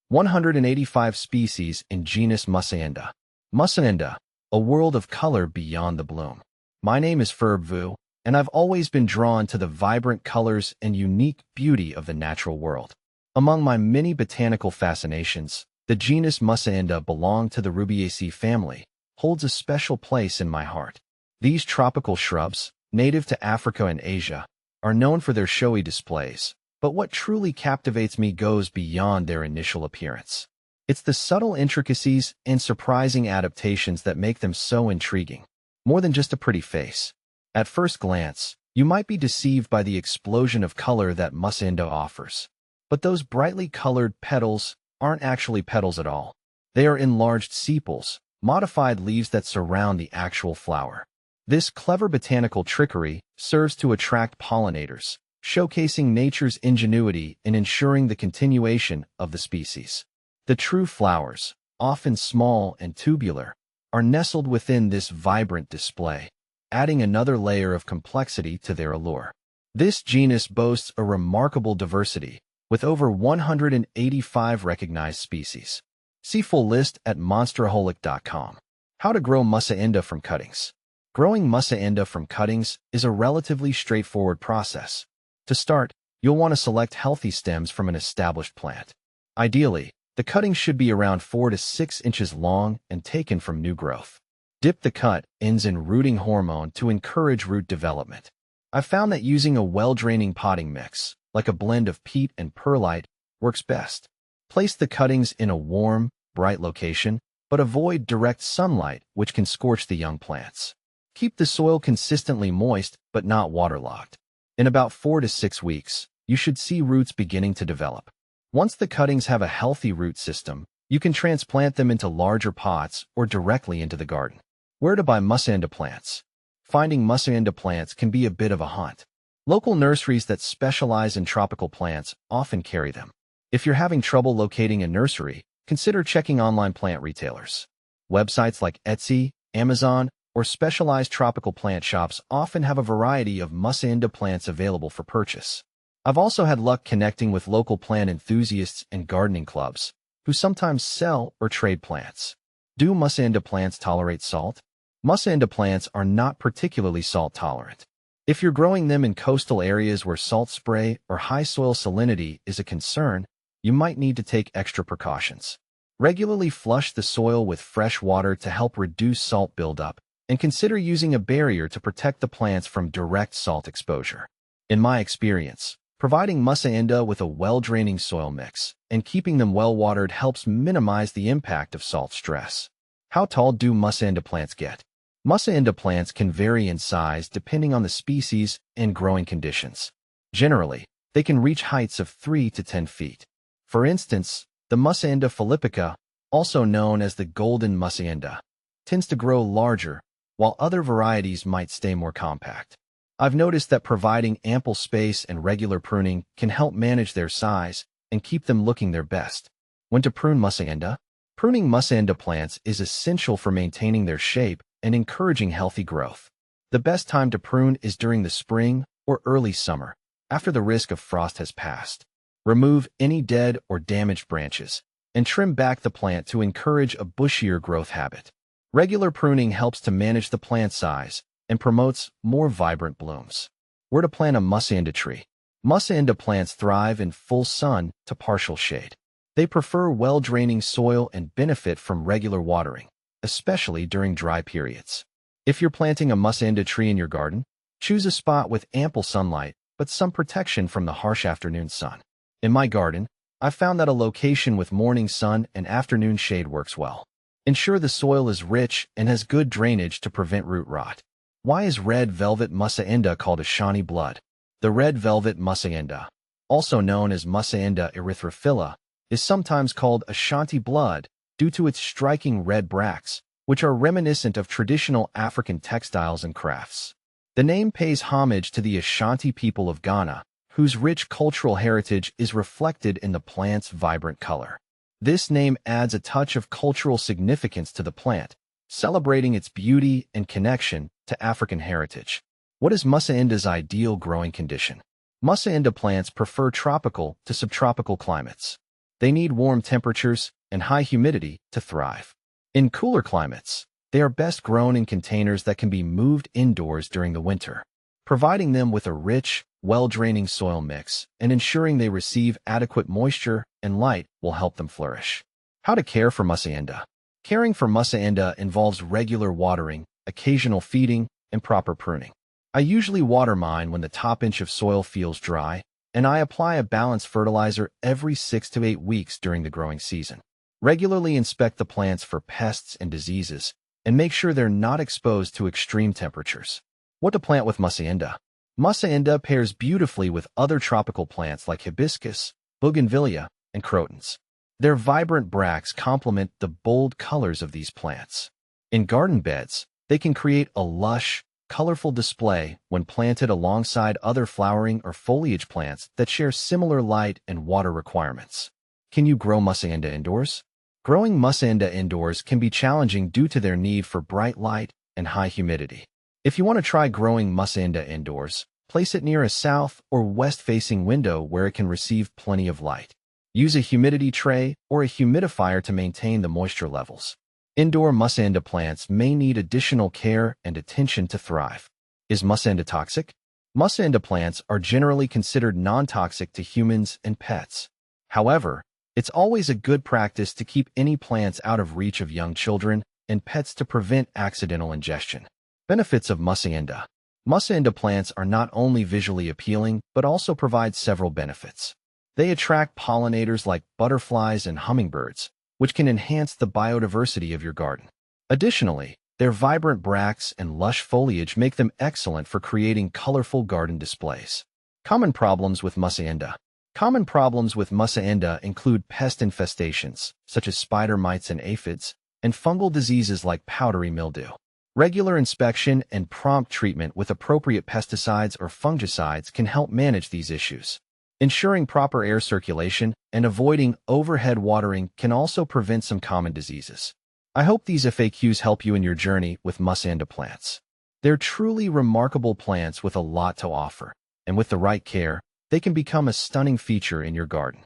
185 species in genus Mussaenda. Mussaenda, a world of color beyond the bloom. My name is Ferb Vu, and I've always been drawn to the vibrant colors and unique beauty of the natural world. Among my many botanical fascinations, the genus Mussaenda belonging to the Rubiaceae family holds a special place in my heart. These tropical shrubs, native to Africa and Asia, are known for their showy displays, but what truly captivates me goes beyond their initial appearance. It's the subtle intricacies and surprising adaptations that make them so intriguing. More than just a pretty face. At first glance, you might be deceived by the explosion of color that Mussaenda offers. But those brightly colored petals aren't actually petals at all. They are enlarged sepals, modified leaves that surround the actual flower. This clever botanical trickery serves to attract pollinators, showcasing nature's ingenuity in ensuring the continuation of the species. The true flowers, often small and tubular, are nestled within this vibrant display, adding another layer of complexity to their allure. This genus boasts a remarkable diversity, with over 185 recognized species. See full list at monsterholic.com. How to grow Mussaenda from cuttings. Growing Mussaenda from cuttings is a relatively straightforward process. To start, you'll want to select healthy stems from an established plant. Ideally, the cuttings should be around 4 to 6 inches long and taken from new growth. Dip the cut ends in rooting hormone to encourage root development. I've found that using a well-draining potting mix, like a blend of peat and perlite, works best. Place the cuttings in a warm, bright location, but avoid direct sunlight, which can scorch the young plants. Keep the soil consistently moist, but not waterlogged. In about 4 to 6 weeks, you should see roots beginning to develop. Once the cuttings have a healthy root system, you can transplant them into larger pots or directly into the garden. Where to buy Mussaenda plants? Finding Mussaenda plants can be a bit of a hunt. Local nurseries that specialize in tropical plants often carry them. If you're having trouble locating a nursery, consider checking online plant retailers. Websites like Etsy, Amazon, or specialized tropical plant shops often have a variety of Mussaenda plants available for purchase. I've also had luck connecting with local plant enthusiasts and gardening clubs, who sometimes sell or trade plants. Do Mussaenda plants tolerate salt? Mussaenda plants are not particularly salt tolerant. If you're growing them in coastal areas where salt spray or high soil salinity is a concern, you might need to take extra precautions. Regularly flush the soil with fresh water to help reduce salt buildup, and consider using a barrier to protect the plants from direct salt exposure. In my experience, providing Mussaenda with a well-draining soil mix and keeping them well-watered helps minimize the impact of salt stress. How tall do Mussaenda plants get? Mussaenda plants can vary in size depending on the species and growing conditions. Generally, they can reach heights of 3 to 10 feet. For instance, the Mussaenda philippica, also known as the golden Mussaenda, tends to grow larger, while other varieties might stay more compact. I've noticed that providing ample space and regular pruning can help manage their size and keep them looking their best. When to prune Mussaenda? Pruning Mussaenda plants is essential for maintaining their shape and encouraging healthy growth. The best time to prune is during the spring or early summer, after the risk of frost has passed. Remove any dead or damaged branches and trim back the plant to encourage a bushier growth habit. Regular pruning helps to manage the plant size and promotes more vibrant blooms. Where to plant a Mussaenda tree? Mussaenda plants thrive in full sun to partial shade. They prefer well-draining soil and benefit from regular watering, especially during dry periods. If you're planting a Mussaenda tree in your garden, choose a spot with ample sunlight but some protection from the harsh afternoon sun. In my garden, I've found that a location with morning sun and afternoon shade works well. Ensure the soil is rich and has good drainage to prevent root rot. Why is red velvet Mussaenda called Ashanti blood? The red velvet Mussaenda, also known as Mussaenda erythrophila, is sometimes called Ashanti blood due to its striking red bracts, which are reminiscent of traditional African textiles and crafts. The name pays homage to the Ashanti people of Ghana, whose rich cultural heritage is reflected in the plant's vibrant color. This name adds a touch of cultural significance to the plant, celebrating its beauty and connection to African heritage. What is Mussaenda's ideal growing condition? Mussaenda plants prefer tropical to subtropical climates. They need warm temperatures and high humidity to thrive. In cooler climates, they are best grown in containers that can be moved indoors during the winter, providing them with a rich, well-draining soil mix and ensuring they receive adequate moisture and light will help them flourish. How to care for Mussaenda. Caring for Mussaenda involves regular watering, occasional feeding, and proper pruning. I usually water mine when the top inch of soil feels dry, and I apply a balanced fertilizer every 6 to 8 weeks during the growing season. Regularly inspect the plants for pests and diseases, and make sure they're not exposed to extreme temperatures. What to plant with Mussaenda? Mussaenda pairs beautifully with other tropical plants like hibiscus, bougainvillea, and crotons. Their vibrant bracts complement the bold colors of these plants. In garden beds, they can create a lush, colorful display when planted alongside other flowering or foliage plants that share similar light and water requirements. Can you grow Mussaenda indoors? Growing Mussaenda indoors can be challenging due to their need for bright light and high humidity. If you want to try growing Mussaenda indoors, place it near a south or west-facing window where it can receive plenty of light. Use a humidity tray or a humidifier to maintain the moisture levels. Indoor Mussaenda plants may need additional care and attention to thrive. Is Mussaenda toxic? Mussaenda plants are generally considered non-toxic to humans and pets. However, it's always a good practice to keep any plants out of reach of young children and pets to prevent accidental ingestion. Benefits of Mussaenda. Mussaenda plants are not only visually appealing, but also provide several benefits. They attract pollinators like butterflies and hummingbirds, which can enhance the biodiversity of your garden. Additionally, their vibrant bracts and lush foliage make them excellent for creating colorful garden displays. Common problems with Mussaenda. Common problems with Mussaenda include pest infestations, such as spider mites and aphids, and fungal diseases like powdery mildew. Regular inspection and prompt treatment with appropriate pesticides or fungicides can help manage these issues. Ensuring proper air circulation and avoiding overhead watering can also prevent some common diseases. I hope these FAQs help you in your journey with Mussaenda plants. They're truly remarkable plants with a lot to offer, and with the right care, they can become a stunning feature in your garden.